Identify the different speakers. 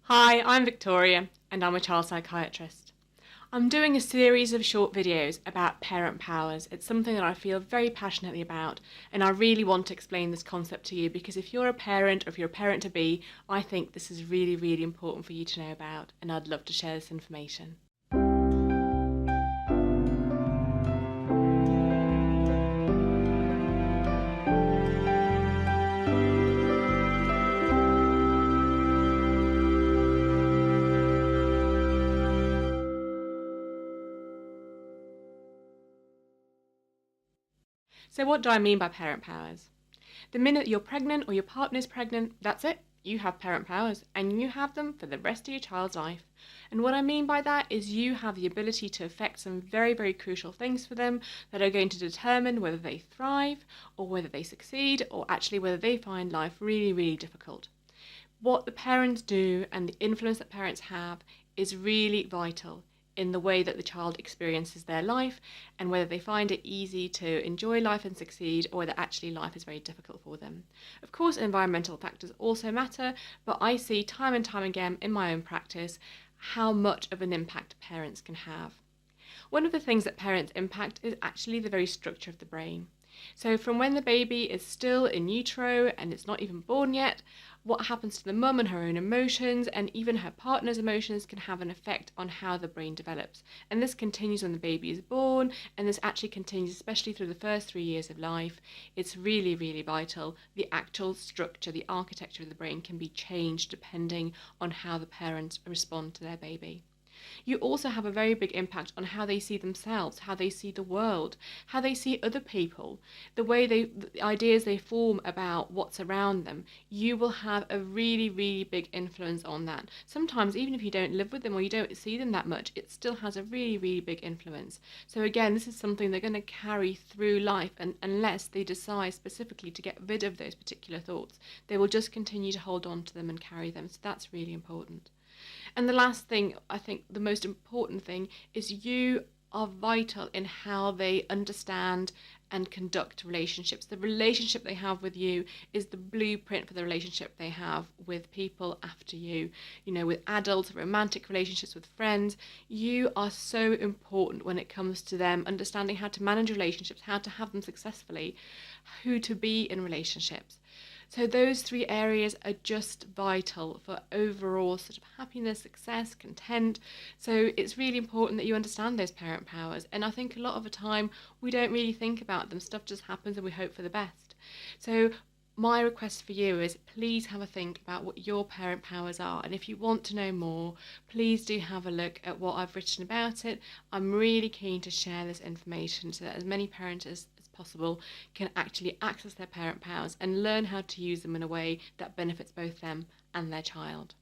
Speaker 1: Hi, I'm Victoria and I'm a child psychiatrist. I'm doing a series of short videos about parent powers. It's something that I feel very passionately about, and I really want to explain this concept to you because if you're a parent or if you're a parent to be, I think this is really, really important for you to know about, and I'd love to share this information. So what do I mean by parent powers? The minute you're pregnant or your partner's pregnant, that's it. You have parent powers and you have them for the rest of your child's life. And what I mean by that is you have the ability to affect some very, very crucial things for them that are going to determine whether they thrive or whether they succeed or actually whether they find life really, really difficult. What the parents do and the influence that parents have is really vital in the way that the child experiences their life and whether they find it easy to enjoy life and succeed or whether actually life is very difficult for them. Of course, environmental factors also matter, but I see time and time again in my own practice how much of an impact parents can have. One of the things that parents impact is actually the very structure of the brain. So from when the baby is still in utero and it's not even born yet, what happens to the mum and her own emotions and even her partner's emotions can have an effect on how the brain develops. And this continues when the baby is born, and this actually continues especially through the first 3 years of life. It's really, really vital. The actual structure, the architecture of the brain can be changed depending on how the parents respond to their baby. You also have a very big impact on how they see themselves, how they see the world, how they see other people, the ideas they form about what's around them. You will have a really, really big influence on that. Sometimes, even if you don't live with them or you don't see them that much, it still has a really, really big influence. So again, this is something they're going to carry through life, and unless they decide specifically to get rid of those particular thoughts, they will just continue to hold on to them and carry them. So that's really important. And the last thing, I think the most important thing, is you are vital in how they understand and conduct relationships. The relationship they have with you is the blueprint for the relationship they have with people after you. You know, with adults, romantic relationships with friends, you are so important when it comes to them understanding how to manage relationships, how to have them successfully, who to be in relationships. So those three areas are just vital for overall sort of happiness, success, content. So it's really important that you understand those parent powers. And I think a lot of the time we don't really think about them. Stuff just happens and we hope for the best. So my request for you is please have a think about what your parent powers are. And if you want to know more, please do have a look at what I've written about it. I'm really keen to share this information so that as many parents as possible can actually access their parent powers and learn how to use them in a way that benefits both them and their child.